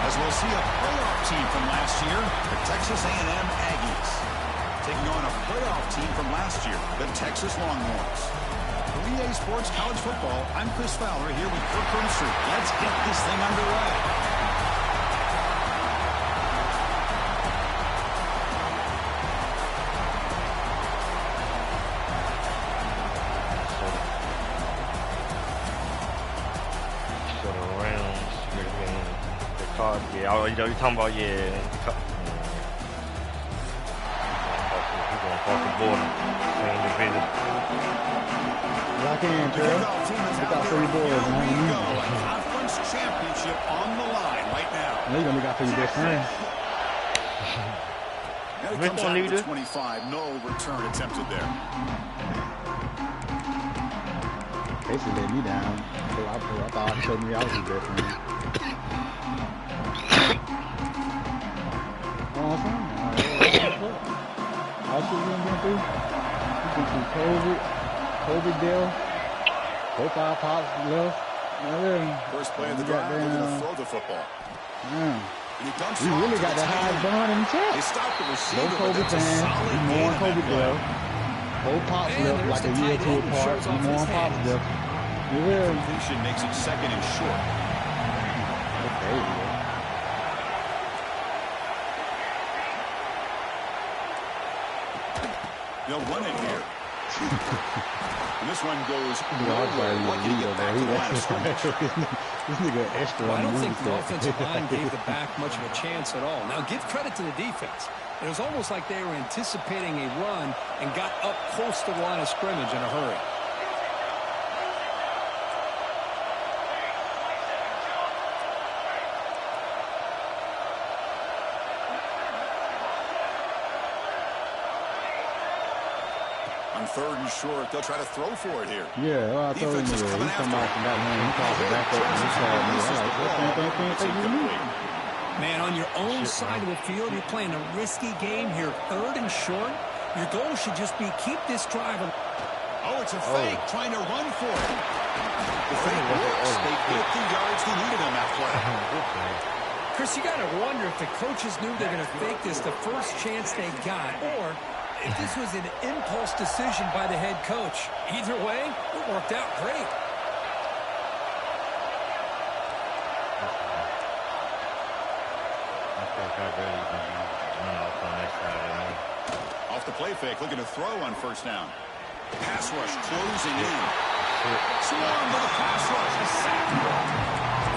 as we'll see a playoff team from last year, the Texas A&M Aggies, taking on a playoff team from last year, the Texas Longhorns. For EA Sports College Football, I'm Chris Fowler here with Kirk Herbstreit. Let's get this thing underway. Yeah, you know, you're talking about, yeah. He's going to cross the border. Same division. Lock in, Trey. Look out for your boys, man. Here we go. A conference championship on the line right now. You're going to look out for your best friend. Now he comes out to 25. No return attempted there. Casey let me down. I thought he showed me I was his best friend. All shit we been through. We been through COVID deal. Both our pops left. First play of the drive, they're going to throw the football. Yeah. We really got the highest bond in the chat. They stopped the receiver. No Kobe fans. We more on Kobe death. Both pops left like a year or two apart. We more on pops death. Completion makes it second and short. Okay, yeah. They'll run it here. And this one goes This nigga extra. Well, I don't think the offensive line gave the back much of a chance at all. Now, give credit to the defense. It was almost like they were anticipating a run and got up close to the line of scrimmage in a hurry. Third and short, they'll try to throw for it here. Yeah, well, I told him he's coming out from that man. He called it back up and he called me. I like, man, on your own side of the field, you're playing a risky game here. Third and short. Your goal should just be keep this drive. Oh, it's a fake, trying to run for it. The fake works. They get the yards they needed on that play. Chris, you got to wonder if the coaches knew they're going to fake this the first chance they got, or if this was an impulse decision by the head coach. Either way, it worked out great. Off the play fake, looking to throw on first down. Pass rush closing in. Swarm with a pass rush. A sack.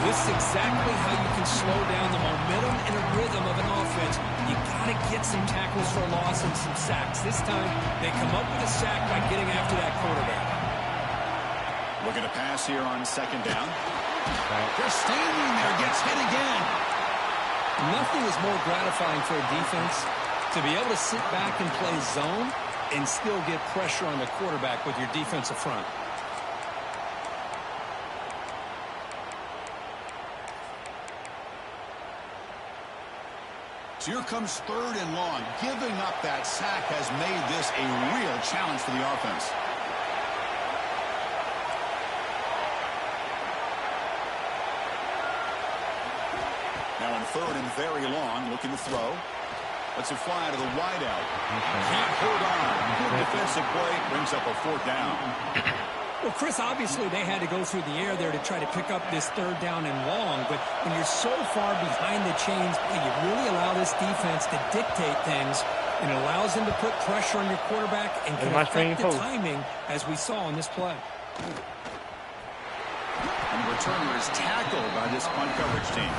This is exactly how you can slow down the momentum and a rhythm of an offense. You got to get some tackles for loss and some sacks. This time, they come up with a sack by getting after that quarterback. Looking to pass here on second down. They're standing there, gets hit again. Nothing is more gratifying for a defense to be able to sit back and play zone and still get pressure on the quarterback with your defensive front. So here comes third and long. Giving up that sack has made this a real challenge for the offense. Now on third and very long, looking to throw. Lets it fly to the wideout. Can't hold on. Good defensive play. Brings up a fourth down. Well, Chris, obviously they had to go through the air there to try to pick up this third down and long, but when you're so far behind the chains, you really allow this defense to dictate things, and it allows them to put pressure on your quarterback and can affect the timing, as we saw on this play. And the returner is tackled by this punt coverage team.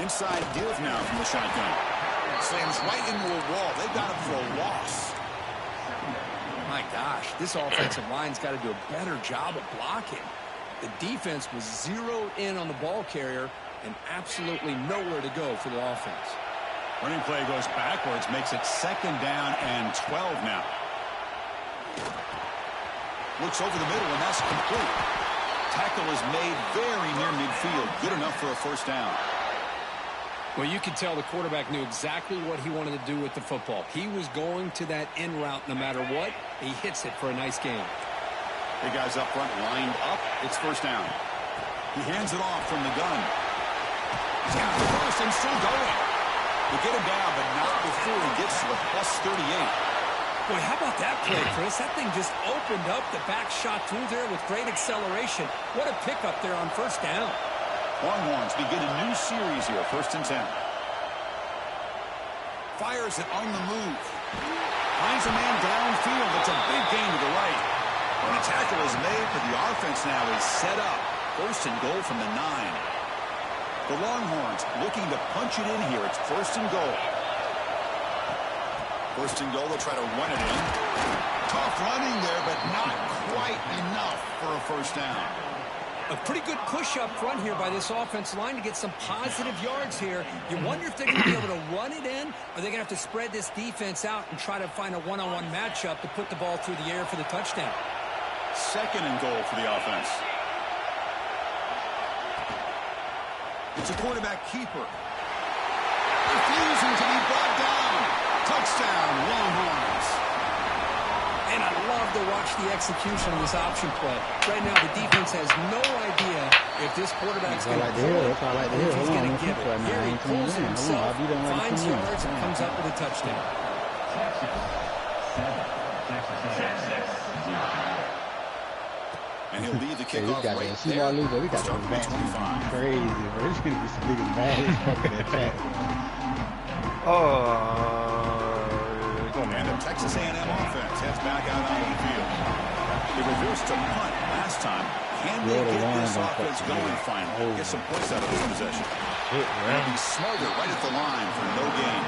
Inside give now from the shotgun. Slams right into a wall. They got him for a loss. My gosh, this offensive line's got to do a better job of blocking. The defense was zeroed in on the ball carrier and absolutely nowhere to go for the offense. Running play goes backwards, makes it second down and 12 now. Looks over the middle, and that's complete. Tackle is made very near midfield. Good enough for a first down. Well, you could tell the quarterback knew exactly what he wanted to do with the football. He was going to that in route no matter what. He hits it for a nice gain. The guys up front lined up. It's first down. He hands it off from the gun. He's got the first and still going. They get him down, but not before he gets to the +38. Boy, how about that play, Chris? That thing just opened up. The back shot through there with great acceleration. What a pickup there on first down. Longhorns begin a new series here, 1st and 10. Fires it on the move. Finds a man downfield. It's a big gain to the right. And the tackle is made, but the offense now is set up. 1st and goal from the 9. The Longhorns looking to punch it in here. It's 1st and goal. 1st and goal, they'll try to run it in. Tough running there, but not quite enough for a first down. A pretty good push up front here by this offensive line to get some positive yards here. You wonder if they're going to be able to run it in, or they're going to have to spread this defense out and try to find a one-on-one matchup to put the ball through the air for the touchdown. 2nd and goal for the offense. It's a quarterback keeper. Refusing to be brought down. Touchdown, Longhorns. And I love to watch the execution of this option play. Right now, the defense has no idea if this quarterback's going to throw it or if he's going to give it. Here he pulls it himself, finds yards, and comes up with a touchdown. And he'll leave the kickoff right there. We got Start from 25. Crazy, bro. This going to be some niggas mad as fucking attack. And the Texas A&M offense heads back out on the field. They reversed to punt last time. Can they get this offense going finally? Get some points out of this possession. They'll be smarter right at the line for no gain.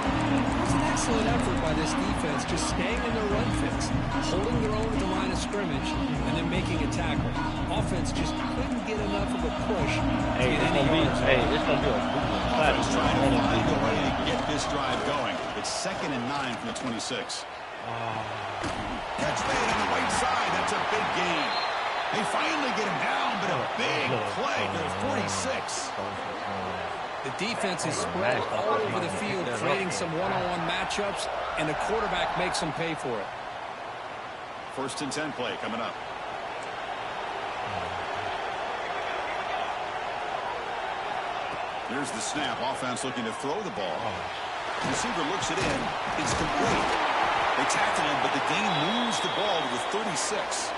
It was an excellent effort by this defense, just staying in their run fix, holding their own at the line of scrimmage, and then making a tackle. Offense just couldn't get enough of a push to get any yards. It's going to be a Offense trying to find a way to get this drive going. It's 2nd and 9 from the 26. Catch made on the right side. That's a big gain. They finally get him down, but a big play to the 46. The defense is spread all over the field, creating some one-on-one matchups, and the quarterback makes them pay for it. 1st and 10 play coming up. Here's the snap. Offense looking to throw the ball. Receiver looks it in. It's complete. They tackle him, but the gain moves the ball to the 36.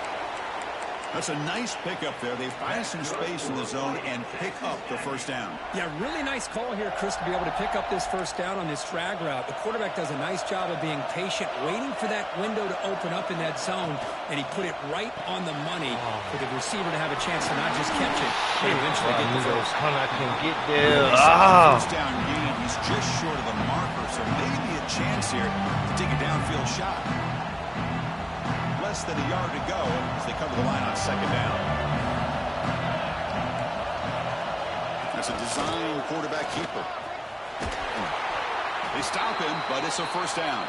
That's a nice pickup there. They find some space in the zone and pick up the first down. Yeah, really nice call here, Chris, to be able to pick up this first down on this drag route. The quarterback does a nice job of being patient, waiting for that window to open up in that zone, and he put it right on the money for the receiver to have a chance to not just catch it, but eventually get the first. I can get there. First down gain. He's just short of the marker, so maybe a chance here to take a downfield shot. Less than a yard to go as they cover the line on 2nd down. That's a design quarterback keeper. They stop him, but it's a first down.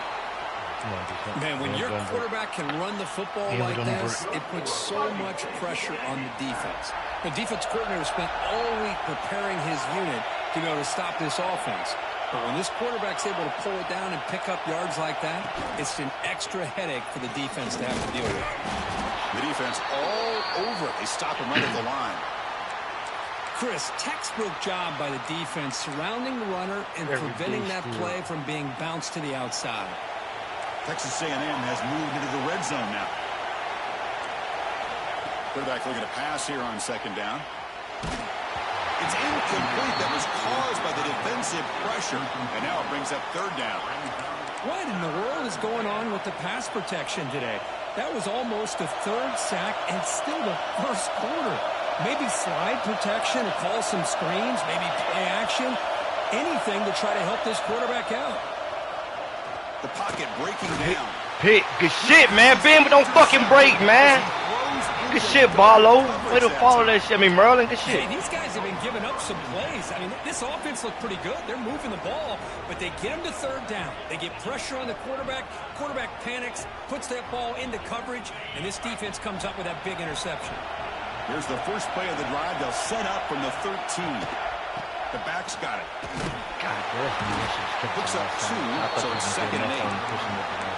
Man, when your quarterback can run the football like this, it puts so much pressure on the defense. The defense coordinator spent all week preparing his unit to be able to stop this offense. But when this quarterback's able to pull it down and pick up yards like that, it's an extra headache for the defense to have to deal with. The defense all over it. They stop him right at the line. Chris, textbook job by the defense surrounding the runner and preventing that play from being bounced to the outside. Texas A&M has moved into the red zone now. Quarterback looking to pass here on 2nd down. It's incomplete. That was caused by the defensive pressure, and now it brings up 3rd down. What in the world is going on with the pass protection today? That was almost a 3rd sack and still the 1st quarter. Maybe slide protection or call some screens, maybe play action, anything to try to help this quarterback out. The pocket breaking down. Pick. Good shit, man. Ben, but don't fucking break, man. He throws Good shit, Barlow. Way to follow that shit. I mean, Merlin, good shit. Hey, these guys have been giving up some plays. I mean, this offense looked pretty good. They're moving the ball, but they get them to third down. They get pressure on the quarterback. Quarterback panics, puts that ball into coverage, and this defense comes up with that big interception. Here's the first play of the drive. They'll set up from the 13. The back's got it. God, Picks up 2, so it's 2nd and 8.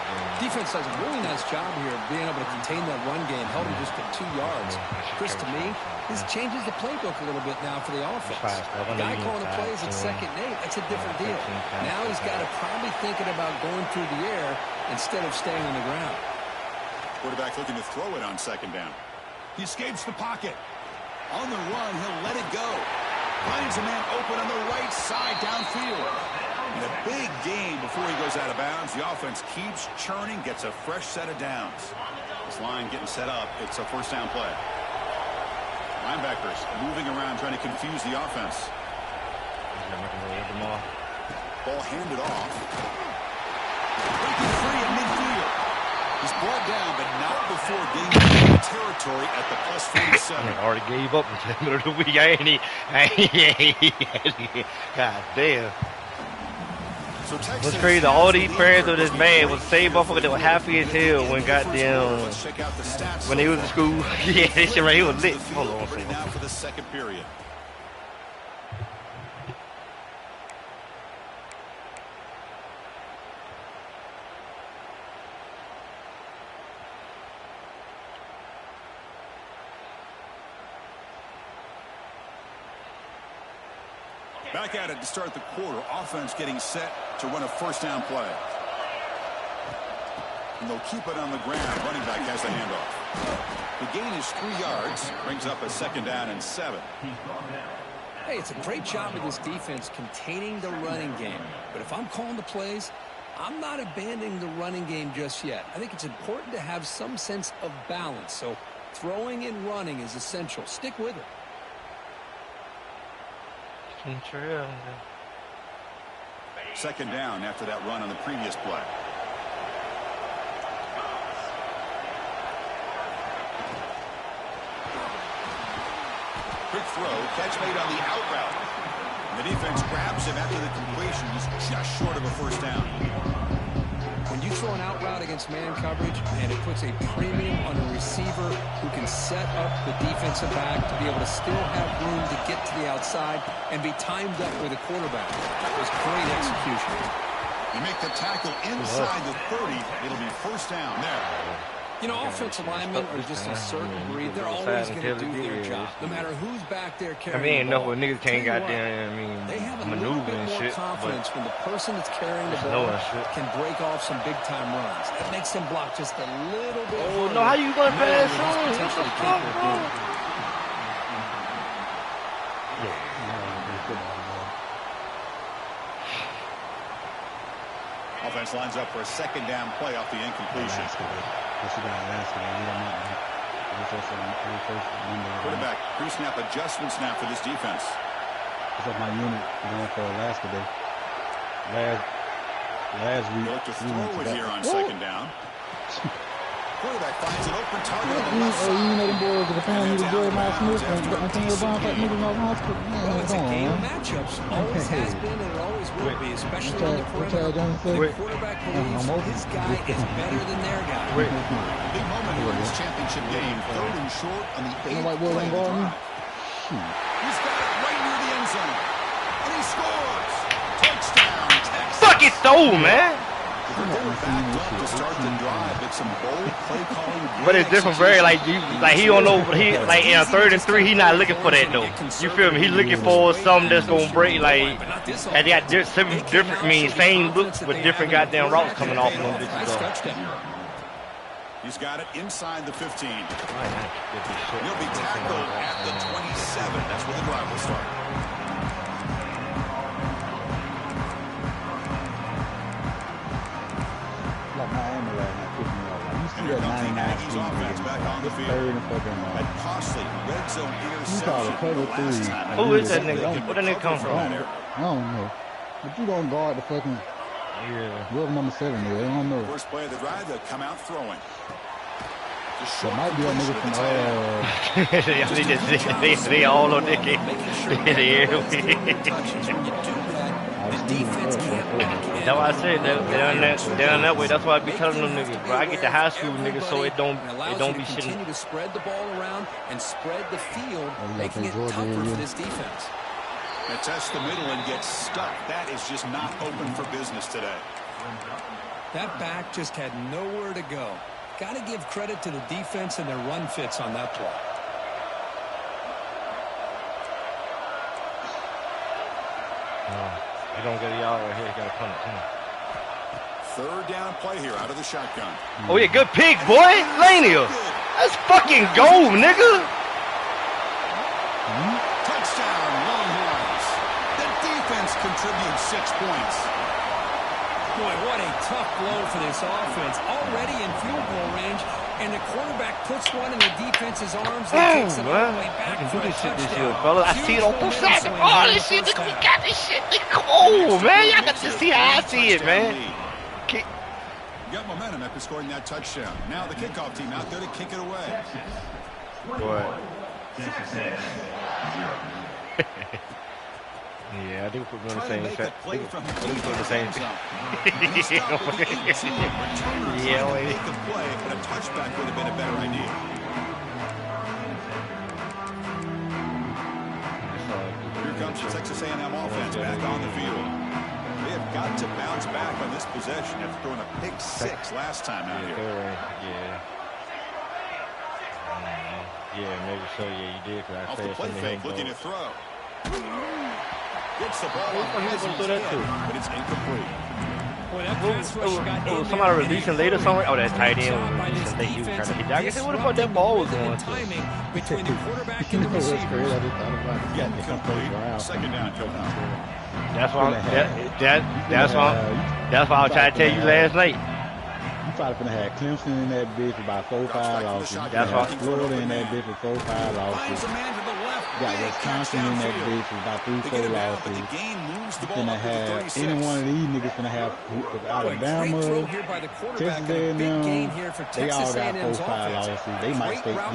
Defense does a really nice job here of being able to contain that run game, held him just to 2 yards. Chris, to me, this changes the playbook a little bit now for the offense. The guy calling the plays at 2nd and 8, that's a different deal. Now he's got to probably thinking about going through the air instead of staying on the ground. Quarterback looking to throw it on 2nd down. He escapes the pocket. On the run, he'll let it go. Finds a man open on the right side downfield. And a big gain before he goes out of bounds. The offense keeps churning, gets a fresh set of downs. This line getting set up. It's a first down play. Linebackers moving around trying to confuse the offense. Ball handed off. Breaking free at midfield. He's brought down, but not before getting into territory at the plus 47. I already gave up in the middle of the week. God damn. So What's crazy, all these parents of this man was the same motherfucker that was happy as hell when goddamn, when they was in school. Yeah, this shit right here was lit. Hold on a second. Now for the second period. Back at it to start the quarter. Offense getting set to run a first down play. And they'll keep it on the ground. Running back has the handoff. The gain is 3 yards. Brings up a 2nd down and 7. Hey, it's a great job of this defense containing the running game. But if I'm calling the plays, I'm not abandoning the running game just yet. I think it's important to have some sense of balance. So throwing and running is essential. Stick with it. Second down after that run on the previous play. Quick throw, catch made on the out route. The defense grabs him after the completion. He's just short of a first down. When you throw an out route against man coverage, and it puts a premium on a receiver who can set up the defensive back to be able to still have room to get to the outside and be timed up with a quarterback. That was great execution. You make the tackle inside the 30. It'll be first down there. You know, offensive linemen are just a certain breed. They're always going to do their job, no matter who's back there carrying the ball. Niggas can't goddamn, they have a little bit more confidence when the person that's carrying the ball can break off some big-time runs. That makes them block just a little bit. Oh, no, how you going to pass on? Potentially capable of doing. Offense lines up for a second down play off the incompletion. Quarterback pre-snap adjustments now for this defense. It's like my unit going for Alaska Day. Last week. Look to throw it here on second down. Quarterback finds an open target on the left side. You know them boys with the family with Jeremiah Smith and Antonio Brown like niggas off hospital. Well, it's a game of matchups. Always has been and it always will be, especially on the perimeter. The quarterback believes his guy is better than their guy. Big moment here in this championship game. 3rd and short on the 8th play of the drive. He's got it right near the end zone. And he scores. Touchdown, Texas. Fuck it, though, man. To start the drive, it's some bold play calling. But it's different, very like he don't know. He like in a 3rd and 3, he not looking for that though. You feel me? He looking for something that's gonna break. Like, and they got different, same looks but different goddamn routes coming off of them. He's got it inside the 15. He'll be tackled at the 27. That's where the drive will start. Like Miami right now, picking me up. You see that 99 Aggies offense back on the field. Third and fucking A costly red zone you call it cover interception. 3. Who is that nigga? Where that nigga come from? I don't know. But you don't guard the fucking whoever number 7 is. I don't know. First play of the drive, they'll come out throwing. There might be a nigga from they all on their game. That's why I said they're on that way. That's why I be telling them niggas, bro. I get the high school niggas so it don't be shit. Continue to spread the ball around and spread the field, making it tougher for this defense. They test the middle and get stuck. That is just not open for business today. That back just had nowhere to go. Got to give credit to the defense and their run fits on that play. You don't get a yard right here. You got to punt it too. Third down play here out of the shotgun. Oh yeah, good pick, boy. Lania. That's fucking gold, nigga. Touchdown, Longhorns. The defense contributes 6 points. Boy, what a tough blow for this offense. Already in field goal range, and the quarterback puts one in the defense's arms and takes it all the way back for a touchdown. Fella. I see it on both sides. Oh, this shit, nigga, we got this shit. Nigga, oh, man, y'all got to see how I see it, man. You got momentum after scoring that touchdown. Now the kickoff team out there to kick it away. What? Yeah, I think we put on the same set. We put on the same. Yeah, wait. Make the play, but a touchback would have been a better idea. Here comes the Texas A&M offense back on the field. They have got to bounce back on this possession after throwing a pick 6 last time out here. Yeah, maybe so. Yeah, you did. Off the play fake, looking to throw. Gets the ball on his head, but it's incomplete. Somebody releasing later somewhere. Oh, that tight end was releasing late. He was trying to hit. I guess what the fuck that ball was going to? Between the quarterback and the receiver. Second down, That's why I was trying to tell you last night. You probably finna have Clemson in that bitch for about 4 or 5 losses. That's why Florida in that bitch for 4 or 5 losses. You got Wisconsin in that bitch for about 3 or 4 losses. You finna have any one of these niggas finna have Alabama, Texas A&M. They all got 4 or 5 losses. They might stay in that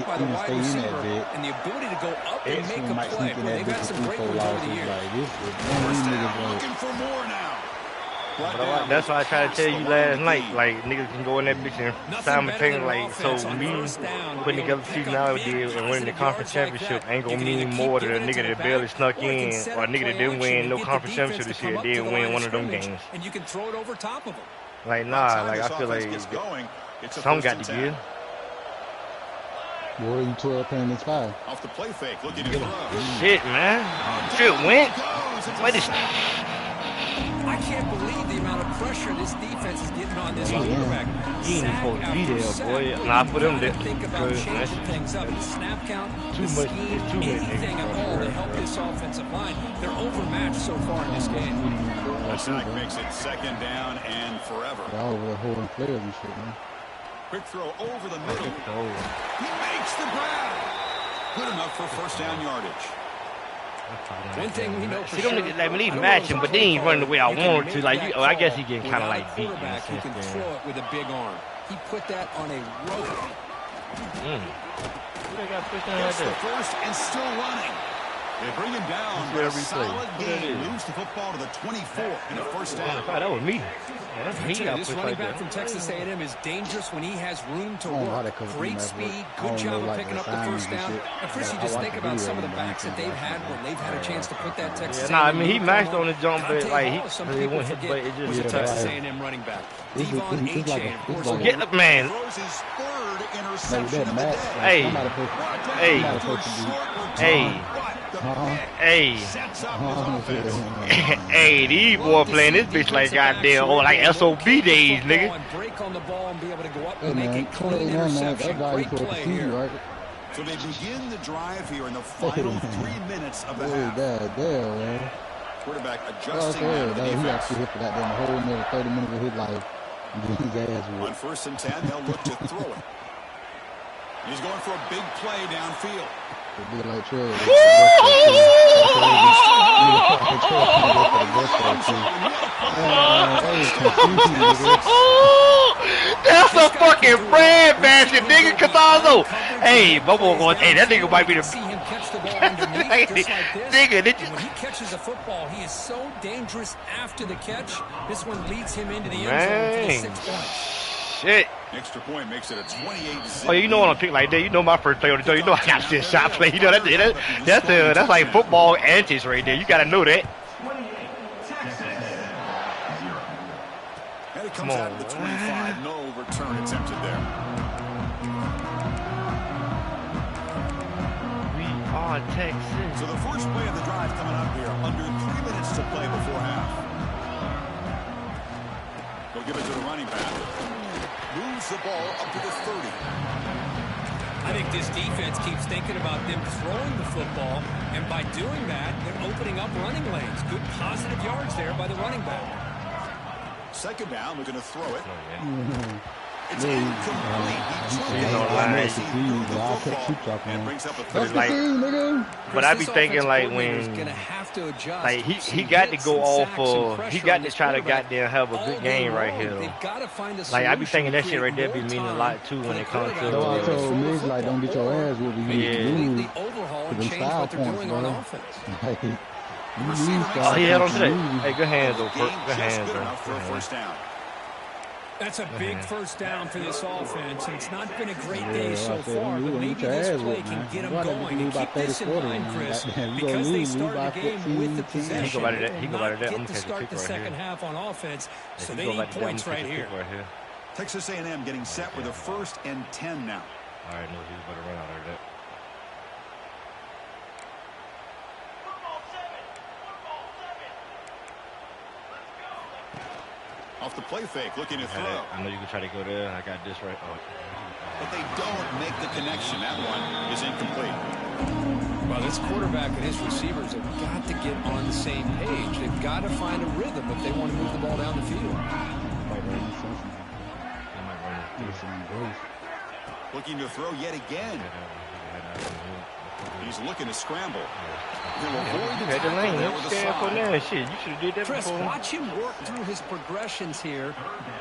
bitch. And the ability to go up and make a might play. sneak in that They've bitch had for some 3 great or 4 ones over the losses. years. Like this, one of these niggas looking for more now. That's why I tried to tell you last night. Like niggas can go in that bitch and simultaneously, like, so me putting together the season I did and winning the conference championship ain't gonna mean more to the nigga that barely snuck in or a nigga that didn't win no conference championship this year did win one of them games. And you can throw it over top of them. Like nah, like I feel like some got to give. Boy, you 12 penalties 5. Off the play fake, looking to throw. Shit, man. Shit went. Wait, I can't believe the amount of pressure this defense is getting on this quarterback. He ain't supposed to be there, boy. Nah, I put him there. Think about changing things up. The snap count, Too the much. scheme, It's too many anything at all to help this offensive line. They're overmatched so far in this game. Sack makes it second down and forever. They're all over the holding players and shit, man. Quick throw over the middle. He makes the grab. Good enough for first down yardage. One thing we know for sure, like when he matching, but then he running the way I wanted to. Like, I guess he getting kind of like beat. He can throw it with a big arm. He put that on a rope. Gets the first and still running. They bring him down for a solid gain. Moves the football to the 24 and a first down. That was me. That's me. This running back from Texas A&M is dangerous when he has room to work. Great speed, good job of picking up the first down. And Chris, you just think about some of the backs that they've had when they've had a chance to put that Texas A&M. I mean, he matched on the jump, but like he won't hit, but it was a just Texas A&M running back. Devon Ncaa, of course. Get the man. Throws his third interception of the day. Hey, these boys playing this bitch like goddamn, or like SOB days, nigga. Break on the ball and be able to go up and make a clean interception. Great play here. Right? So they begin the drive here in the final 3 minutes of the half. Damn, man. Quarterback adjusting to the defense. He actually hit for that damn whole another 30 minutes of his life. On 1st and 10, they'll look to throw it. He's going for a big play downfield. That's a fucking head basket, nigga, Casazo. Hey, my boy going, hey, that nigga might be the... See him catch the ball underneath just like this. Nigga, When he catches a football, he is so dangerous after the catch. This one leads him into the end zone for the 6 points. Shit. Extra point makes it a 28-6. Oh, you know when I pick like that, you know my first play on the show. You know I got this shot play. You know that's like football antics right there. You gotta know that. And it comes out of the 25. No return attempted there. We are Texas. So the first play of the drive coming up here. Under 3 minutes to play before half. They'll give it to the running back. Moves the ball up to the 30. I think this defense keeps thinking about them throwing the football, and by doing that, they're opening up running lanes. Good positive yards there by the running back. Second down, we're going to throw it. It's Yeah, incomplete. He took it and brings up a third. But I be thinking like when, like he got to go off of, he got to try to goddamn have a good game right here. Like I be thinking that shit right there be meaning a lot too when it comes to. So I told Miz like, don't get your ass whooped. You need to lose for them style points, bro. Oh, he held on to that. Hey, good hands, though. Good hands, bro. First down. That's a big first down for this offense, and it's not been a great day so far, but maybe this play can get them going. And keep this in mind, Chris, because they started the game with the possession. He go about that. I'm get to start the second half on offense, so they need points right here. Texas A&M getting set with a 1st and 10 now. All right, no, he's about to run out of that. Off the play fake, looking to throw. I know you can try to go there. I got this right. Oh. But they don't make the connection. That one is incomplete. Well, this quarterback and his receivers have got to get on the same page. They've got to find a rhythm if they want to move the ball down the field. Looking to throw yet again. He's looking to scramble. You had the lane. Don't stand for that shit. You should have did that Chris, before. watch him work through his progressions here.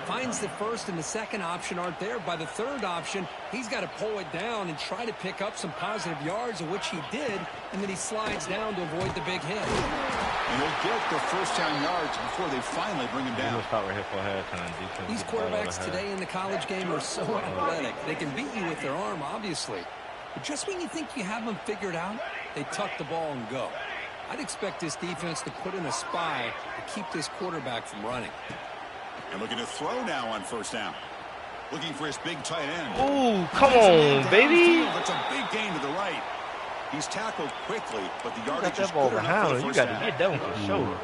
Finds the first and the second option aren't there. By the third option, he's got to pull it down and try to pick up some positive yards, of which he did, and then he slides down to avoid the big hit. And he'll get the first-down yards before they finally bring him down. Stop right here for halftime defense. These quarterbacks today in the college game are so athletic. They can beat you with their arm, obviously. But just when you think you have them figured out, they tuck the ball and go. I'd expect this defense to put in a spy to keep this quarterback from running. And looking to throw now on first down. Looking for his big tight end. Ooh, come on, baby. That's a big gain to the right. He's tackled quickly, but the yardage is ball good enough for the behind. You first got to down. get that one for sure.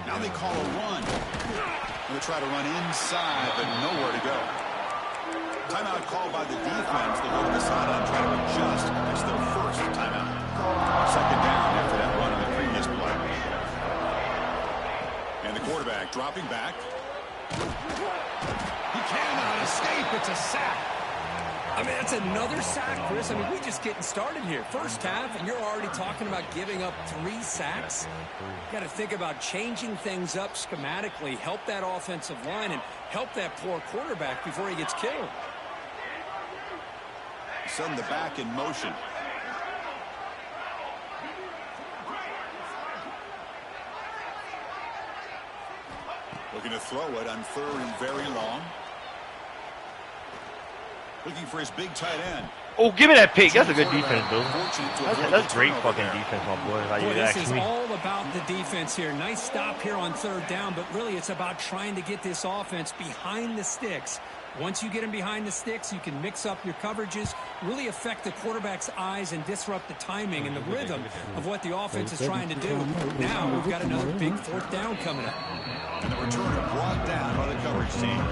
Now they call a run. Going to try to run inside, but nowhere to go. Timeout called by the defense. They'll go to the sideline and try to adjust. It's their first timeout. Second down after that run on the previous play. And the quarterback dropping back. He cannot escape. It's a sack. I mean, that's another sack, Chris. I mean, we're just getting started here. First half, and you're already talking about giving up 3 sacks. You got to think about changing things up schematically, help that offensive line, and help that poor quarterback before he gets killed. Send the back in motion. Looking to throw it on 3rd and very long. Looking for his big tight end. Oh, give me that pick. That's a good defense, dude. That's great fucking defense, my boy. Like Boy, you this ask is me. all about the defense here. Nice stop here on 3rd down, but really it's about trying to get this offense behind the sticks. Once you get them behind the sticks, you can mix up your coverages, really affect the quarterback's eyes and disrupt the timing and the rhythm of what the offense is trying to do. Now we've got another big 4th down coming up. And the returner brought down by the coverage team.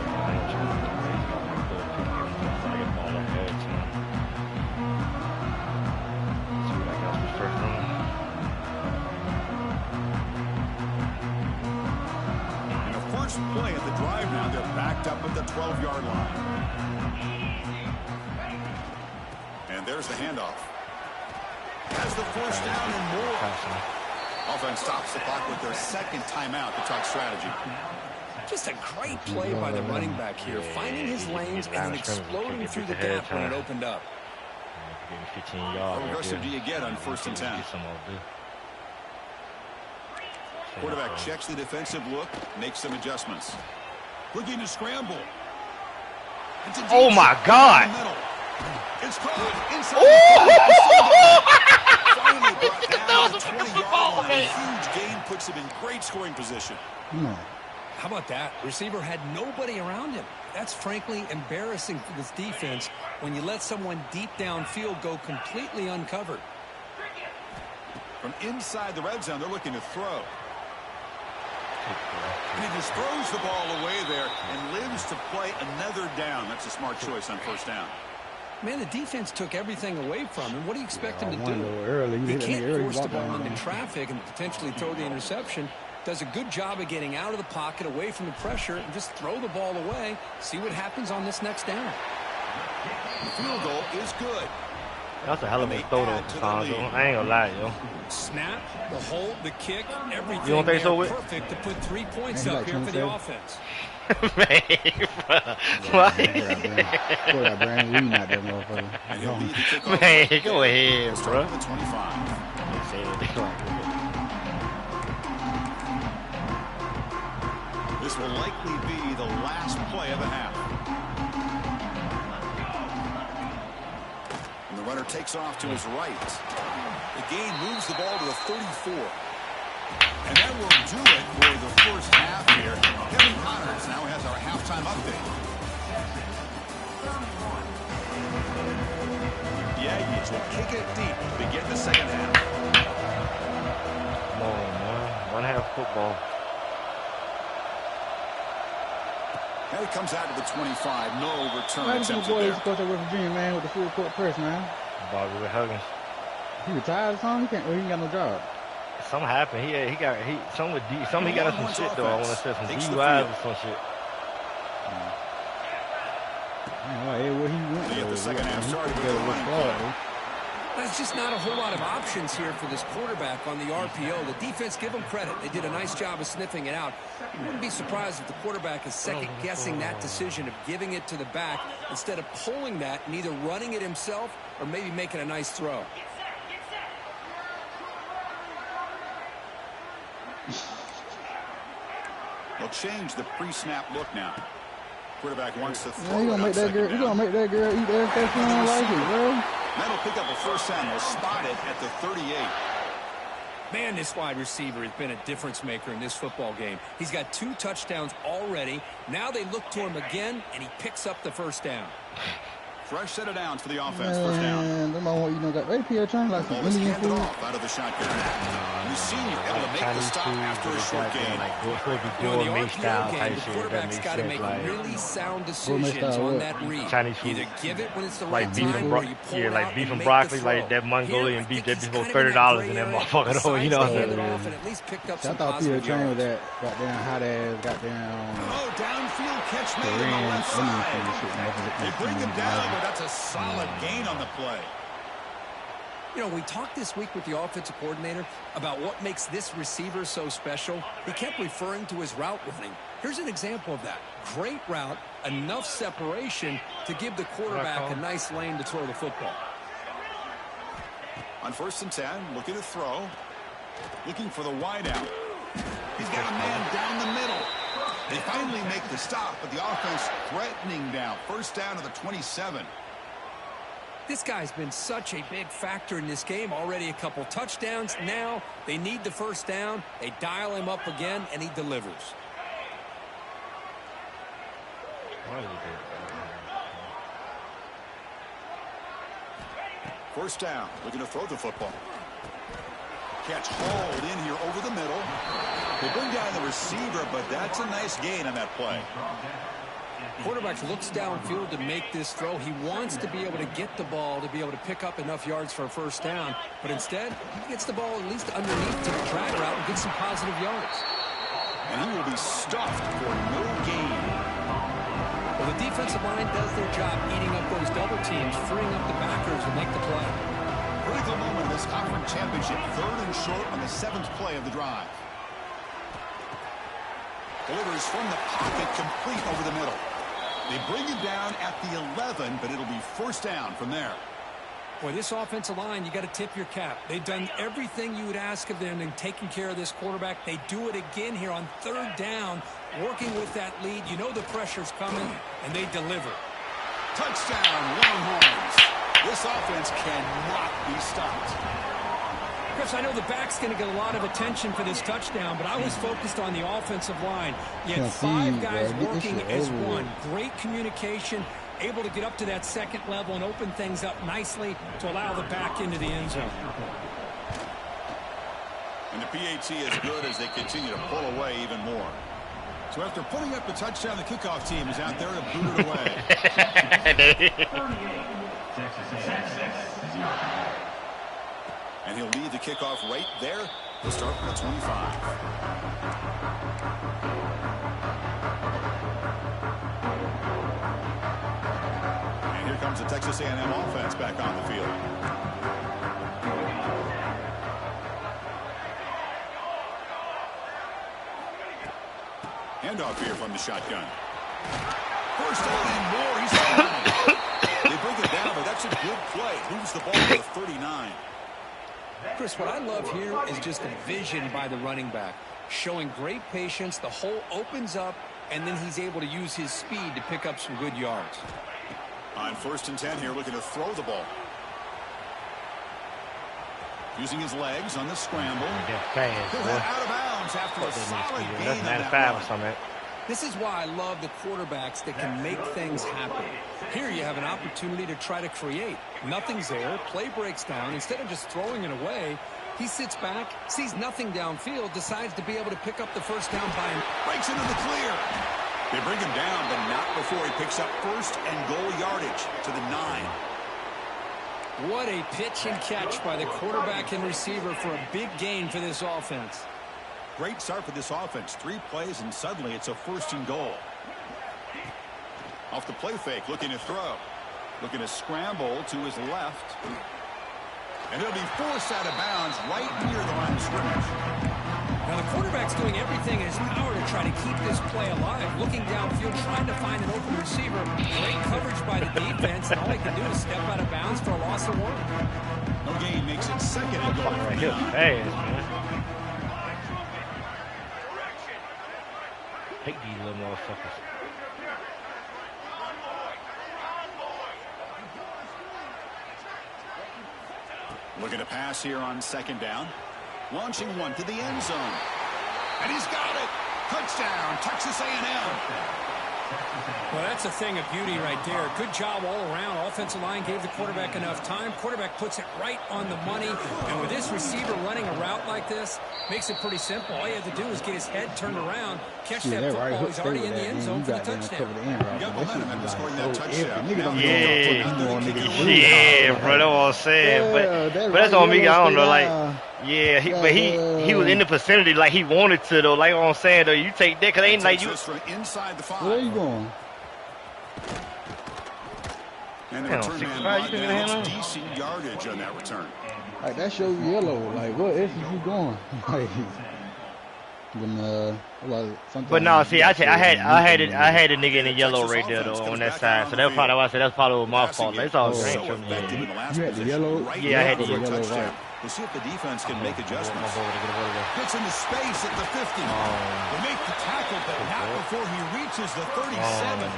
Play at the drive now. They're backed up at the 12-yard line. And there's the handoff. Has the first down and more. Offense stops the clock with their second timeout to talk strategy. Just a great play by the running back here, finding his lanes and then exploding through the gap when it opened up. 15 yards. How aggressive do you get on 1st and 10? Quarterback checks the defensive look, makes some adjustments. Looking to scramble. Oh my God! It's caught inside. Finally brought down to the 20-yard line. A huge gain puts him in great scoring position. How about that? Receiver had nobody around him. That's frankly embarrassing for this defense when you let someone deep downfield go completely uncovered. From inside the red zone, they're looking to throw. And he just throws the ball away there and lives to play another down. That's a smart choice on 1st down. Man, the defense took everything away from him. What do you expect him to do? He can't force the ball into traffic and potentially throw the interception. Does a good job of getting out of the pocket, away from the pressure, and just throw the ball away. See what happens on this next down. The field goal is good. That's a hell of a throw, though, Fonzo. I ain't gonna lie, yo. Snap, the hold, the kick, everything. You don't think so, Whit? Perfect to put 3 points up here for the offense. Man, Brand Lee not that motherfucker. Man, go ahead, bro. This will likely be the last play of the half. And the runner takes off to his right. The gain moves the ball to the 34. And that will do it for the first half here. Kevin Connors now has our halftime update. The Aggies will kick it deep to begin the second half. Come on, man. 1/2 football. And it comes out to the 25. No return Why attempted boy there. is supposed to West Virginia, man, with the full court press, man? Bobby with Huggins. He retired or something? He ain't got no job. Something happened. He got some with he got us some shit though. I want to say some DUIs or some shit. Where he went. They get the second half started with a running play. There's just not a whole lot of options here for this quarterback on the RPO. The defense, give them credit. They did a nice job of sniffing it out. You wouldn't be surprised if the quarterback is second-guessing that decision of giving it to the back instead of pulling that and either running it himself or maybe making a nice throw. They'll change the pre-snap look now. Quarterback wants to throw. He gonna make that girl. He gonna make that girl eat everything she don't like it, bro. That'll pick up a first down. They'll spot it at the 38. Man, this wide receiver has been a difference maker in this football game. He's got 2 touchdowns already. Now they look to him again, and he picks up the first down. Fresh set of downs for the offense. First down. Them all, got APL trying like some Indian food. Off out of the shotgun. The senior able to make the stop after a short game. Like In the RPO game, the quarterback's got to make really sound decisions on that read. Chinese food. Either give it when it's the Like right beef time, and or you pull it out beef and and make broccoli, the like throw. that Mongolian beef that be Here, I for think he's kind of $30 in that gray motherfucker though, you know. decides to hand it off and at least picked up I some thought positive Peter trained with yards. that goddamn hot ass goddamn. Oh, downfield catch made on the Korean left Indian side. food shit. They bring him down, but that's a solid gain on the play. You know, we talked this week with the offensive coordinator about what makes this receiver so special. He kept referring to his route running. Here's an example of that. Great route, enough separation to give the quarterback a nice lane to throw the football. On 1st and 10, looking to throw. Looking for the wide out. He's got a man down the middle. They finally make the stop, but the offense threatening down. First down to the 27. This guy's been such a big factor in this game. Already a couple touchdowns. Now they need the first down. They dial him up again, and he delivers. First down, looking to throw the football. Catch hauled in here over the middle. They bring down the receiver, but that's a nice gain on that play. Quarterback looks downfield to make this throw. He wants to be able to get the ball to be able to pick up enough yards for a first down, but instead he gets the ball at least underneath to the drag route and gets some positive yards. And he will be stuffed for no gain. Well, the defensive line does their job eating up those double teams, freeing up the backers to make the play. Critical moment in this conference championship. 3rd and short on the 7th play of the drive. Delivers from the pocket, complete over the middle. They bring it down at the 11, but it'll be 1st down from there. Boy, this offensive line, you got to tip your cap. They've done everything you would ask of them in taking care of this quarterback. They do it again here on 3rd down, working with that lead. You know the pressure's coming, and they deliver. Touchdown, Longhorns. This offense cannot be stopped. Chris, I know the back's going to get a lot of attention for this touchdown, but I was focused on the offensive line. You had 5 guys working as one. Great communication, able to get up to that 2nd level and open things up nicely to allow the back into the end zone. And the PAT is good as they continue to pull away even more. So after putting up the touchdown, the kickoff team is out there to boot it away. And he'll lead the kickoff right there to start from the 25. And here comes the Texas A&M offense back on the field. Handoff here from the shotgun. 1st down and more. He's fine. They bring it down, but that's a good play. Moves the ball to 39. Chris, what I love here is just a vision by the running back, showing great patience. The hole opens up, and then he's able to use his speed to pick up some good yards. On 1st and 10 here, looking to throw the ball. Using his legs on the scramble. Out of bounds after a solid gain on that run. This is why I love the quarterbacks that can make things happen. Here you have an opportunity to try to create. Nothing's there. Play breaks down. Instead of just throwing it away, he sits back, sees nothing downfield, decides to be able to pick up the 1st down by him. Breaks into the clear. They bring him down, but not before he picks up 1st and goal yardage to the 9. What a pitch and catch by the quarterback and receiver for a big gain for this offense. Great start for this offense. 3 plays, and suddenly it's a 1st and goal. Off the play fake, looking to throw. Looking to scramble to his left. And he'll be forced out of bounds right near the line of scrimmage. Now the quarterback's doing everything in his power to try to keep this play alive. Looking downfield, trying to find an open receiver. Great coverage by the defense, and all he can do is step out of bounds for a loss of 1. No gain makes it 2nd and goal. Right here, fast, man. Take these little motherfuckers. Looking to pass here on 2nd down. Launching one to the end zone. And he's got it. Touchdown, Texas A&M. Well, that's a thing of beauty right there. Good job all around. Offensive line gave the quarterback enough time. Quarterback puts it right on the money. And with this receiver running a route like this, makes it pretty simple. All you have to do is get his head turned around, catch that football. Right, he's already in the end zone for the touchdown. Got momentum after scoring that touchdown. Yeah, bro, that's what I'm saying. But that's on me. I don't know, like, yeah, he was in the vicinity like he wanted to, though. Like what I'm saying, though, you take that, because ain't like you. From inside the 5. Where are you going? And the return man gets decent yardage on that return. Like, that shows yellow. Like, what is you going? Like, when, but no, see, I had a nigga in the yellow right there though on that side, so that's probably why I said that's probably my fault. That's all great. You had the yellow. Yeah, I had the yellow. Right. We'll see if the defense can make adjustments. Gets into space at the 50. They make the tackle, but not before he reaches the 37.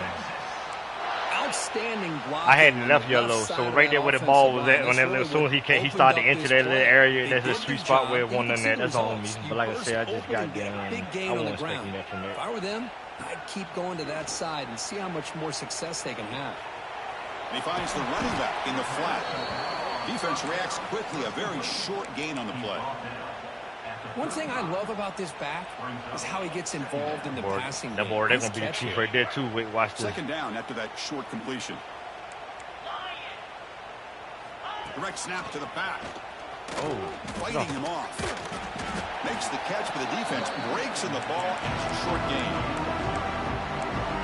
Outstanding block. I had enough yellow, so right there where the ball was at, as soon as he started to enter that little area, that's the sweet spot where it wasn't in there. That's all on me. But like I said, I just got down. I wasn't expecting that from there. If I were them, I'd keep going to that side and see how much more success they can have. And he finds the running back in the flat. Defense reacts quickly, a very short gain on the play. One thing I love about this back is how he gets involved in the passing game. That board, they're going to be the truth right there, too. Wait, watch this. 2nd down after that short completion. Direct snap to the back. Fighting him off. Makes the catch, but the defense breaks in the ball, and it's a short gain.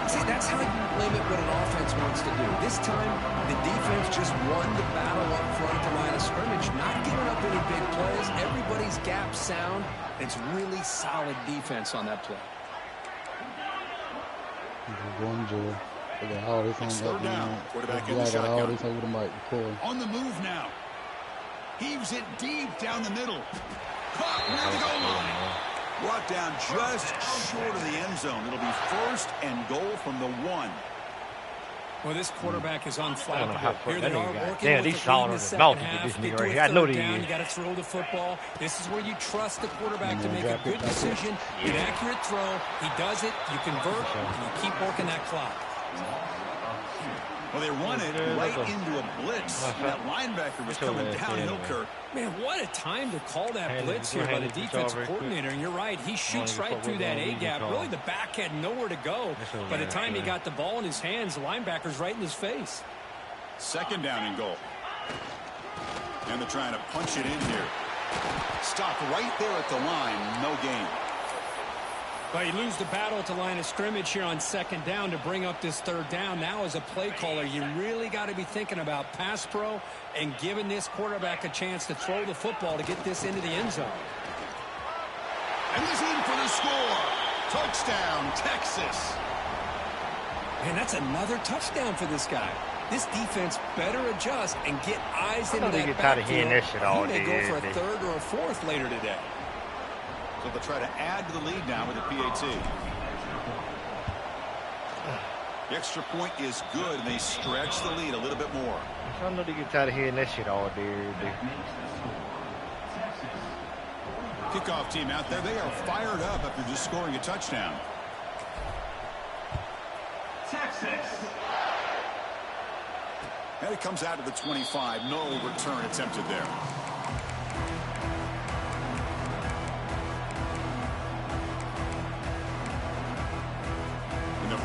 See, that's how you limit what an offense wants to do. This time, the defense just won the battle up front at the line of scrimmage, not giving up any big plays. Everybody's gap sound. It's really solid defense on that play. It's third down. Quarterback in the shotgun. On the move now. Heaves it deep down the middle. Caught near the goal line. Brought down just short of the end zone. It'll be 1st and goal from the 1. Well, this quarterback is unflappable. Here they are working damn, with he's the lead solid in the on the second mouth to half. get this nigga Get right to here. I a know third that he down. is. You got to throw the football. This is where you trust the quarterback to make a good decision, an accurate throw. He does it. You convert, and you keep working that clock. Well, they run it right into a blitz. That linebacker was coming downhill, Kirk. Man, what a time to call that blitz here by the defensive coordinator. And you're right, he shoots right through that A-gap. Really, the back had nowhere to go. By the time he got the ball in his hands, the linebacker's right in his face. 2nd down and goal. And they're trying to punch it in here. Stop right there at the line. No gain. But you lose the battle at the line of scrimmage here on 2nd down to bring up this 3rd down. Now, as a play caller, you really got to be thinking about pass pro and giving this quarterback a chance to throw the football to get this into the end zone. And he's in for the score. Touchdown, Texas. Man, that's another touchdown for this guy. This defense better adjust and get eyes into that backfield. He may go for a 3rd or a 4th later today. So they'll try to add to the lead now with the PAT. The extra point is good, and they stretch the lead a little bit more. I know they get tired of hearing that shit all day, every day. Kickoff team out there. They are fired up after just scoring a touchdown. Texas. And it comes out to the 25. No return attempted there.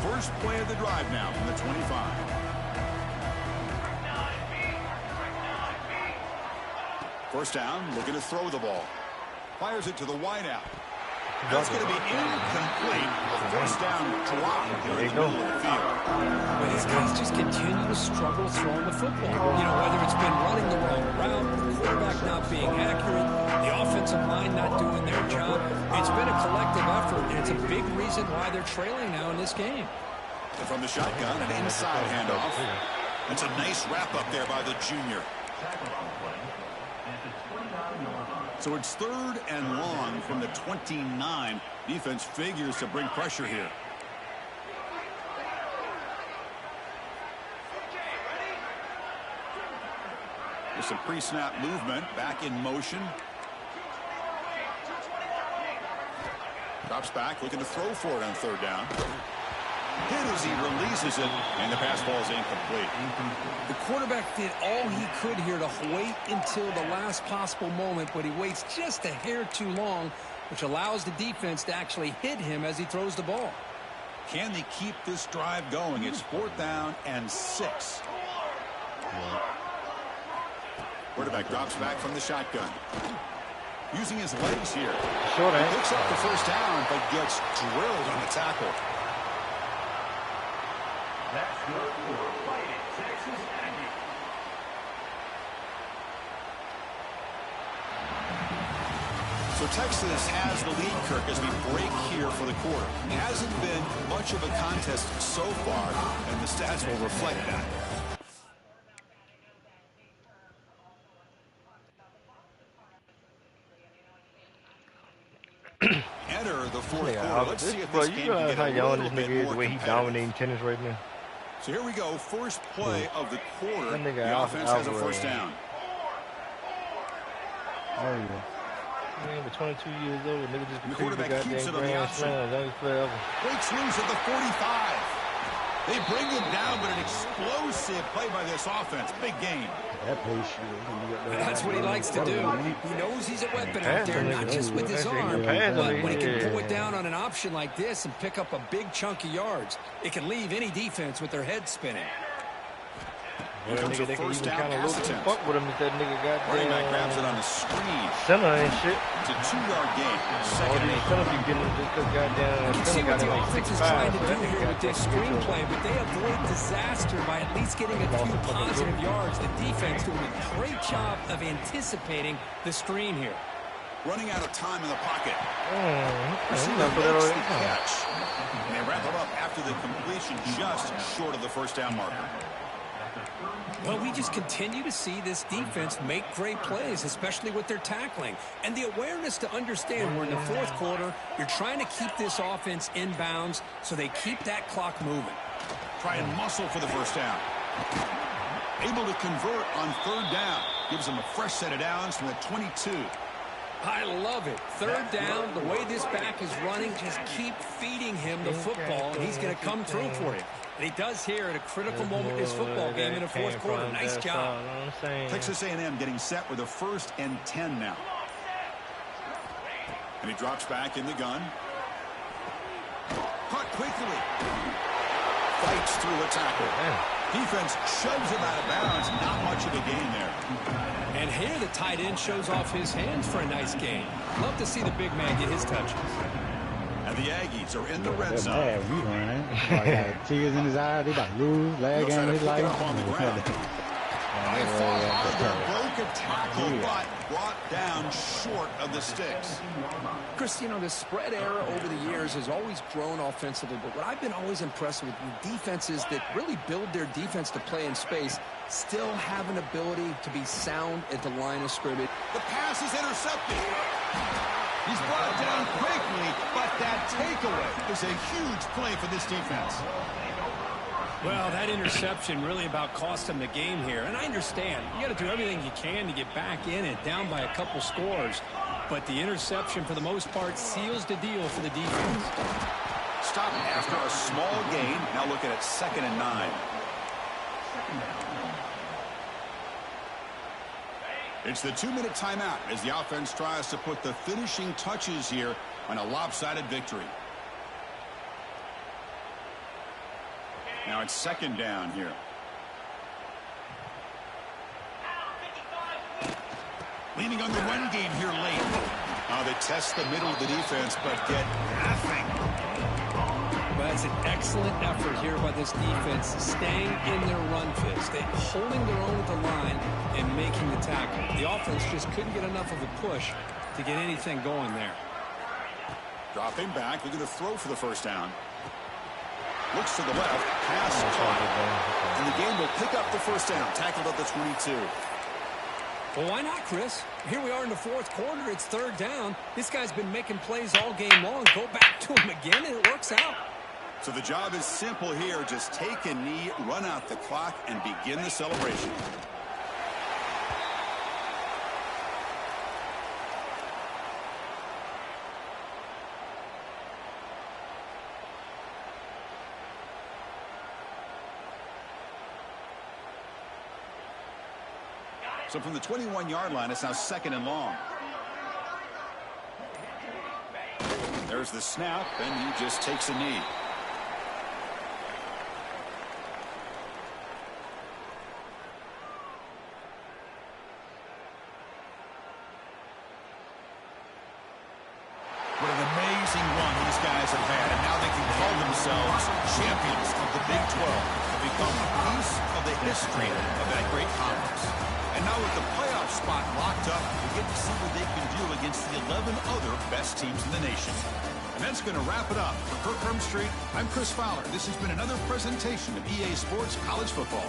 First play of the drive now from the 25. First down, looking to throw the ball. Fires it to the wideout. That's going to be incomplete. First down drop here in the middle of the field. Well, these guys just continue to struggle throwing the football. You know, whether it's been running the wrong route, the quarterback not being accurate, the offensive line not doing their job. It's been a collective effort, and it's a big reason why they're trailing now in this game. And from the shotgun, an inside handoff. That's a nice wrap-up there by the junior. So it's 3rd and long from the 29. Defense figures to bring pressure here. There's some pre-snap movement. Back in motion. Drops back, looking to throw for it on 3rd down. Hit as he releases it, and the pass ball is incomplete. The quarterback did all he could here to wait until the last possible moment, but he waits just a hair too long, which allows the defense to actually hit him as he throws the ball. Can they keep this drive going? It's 4th down and 6. Quarterback drops back from the shotgun. Using his legs here. He picks up the first down, but gets drilled on the tackle. That's good for Fighting Texas Aggies. So Texas has the lead, Kirk, as we break here for the quarter. It hasn't been much of a contest so far, and the stats will reflect that. Enter the 4th quarter. Let's see if this game can get a little bit more the way he dominating tennis right now. So here we go. First play of the quarter. The offense has a first down. Oh, yeah. Man, but 22 years old, nigga just the quarterback keeps it on the outside. Breaks loose at the 45. They bring him down, but an explosive play by this offense. Big game. That's what he likes to do. He knows he's a weapon out there, not just with his arm, but when he can pull it down on an option like this and pick up a big chunk of yards, it can leave any defense with their head spinning. Well, that nigga, they can even kind of look and fuck with him if that nigga got running back grabs it on the screen. Center and shit. It's a 2-yard gain. All these centers be getting just because goddamn You can see what the offense is trying to do here with this screenplay, but they avoid disaster by at least getting a few positive yards. The defense doing a great job of anticipating the screen here. Running out of time in the pocket. Receiver makes the catch. And they wrap it up after the completion just short of the first down marker. Well, we just continue to see this defense make great plays, especially with their tackling. And the awareness to understand we're in the fourth quarter, you're trying to keep this offense in bounds so they keep that clock moving. Try and muscle for the first down. Able to convert on third down. Gives them a fresh set of downs from the 22. I love it. Third down, the way this back is running, just keep feeding him the football, and he's going to come through for you. And he does here at a critical moment in this football game in the fourth quarter. Nice job. Texas A&M getting set with a 1st and 10 now. And he drops back in the gun. Caught quickly. Fights through a tackle. Defense shoves him out of bounds. Not much of a gain there. And here the tight end shows off his hands for a nice gain. Love to see the big man get his touches. And the Aggies are in the red zone. Mad, we running. Got tears in his eyes. They about to lose. Last game of his life. On the ground. I fought hard, broke a tackle, but brought down short of the sticks. Chris, you know, the spread era over the years has always grown offensively, but what I've been always impressed with defenses that really build their defense to play in space still have an ability to be sound at the line of scrimmage. The pass is intercepted. He's brought down quickly, but that takeaway is a huge play for this defense. Well, that interception really about cost him the game here. And I understand. You got to do everything you can to get back in it, down by a couple scores. But the interception, for the most part, seals the deal for the defense. Stop after a small gain. Now looking at 2nd and 9. It's the 2-minute timeout as the offense tries to put the finishing touches here on a lopsided victory. Now it's 2nd down here. Leaning on the run game here late. They test the middle of the defense, but get nothing. Well, that's an excellent effort here by this defense, staying in their run fist, holding their own at the line and making the tackle. The offense just couldn't get enough of a push to get anything going there. Dropping back, they're going to throw for the first down. Looks to the left, pass caught, and the game will pick up the first down, tackled at the 22. Well, why not, Chris? Here we are in the fourth quarter. It's 3rd down. This guy's been making plays all game long. Go back to him again, and it works out. So the job is simple here. Just take a knee, run out the clock, and begin the celebration. So from the 21-yard line, it's now 2nd and long. There's the snap, and he just takes a knee. What an amazing run these guys have had, and now they can call themselves champions of the Big 12 and become a piece of the history of that great conference. And now with the playoff spot locked up, we get to see what they can do against the 11 other best teams in the nation. And that's going to wrap it up. For Kirk Street, I'm Chris Fowler. This has been another presentation of EA Sports College Football.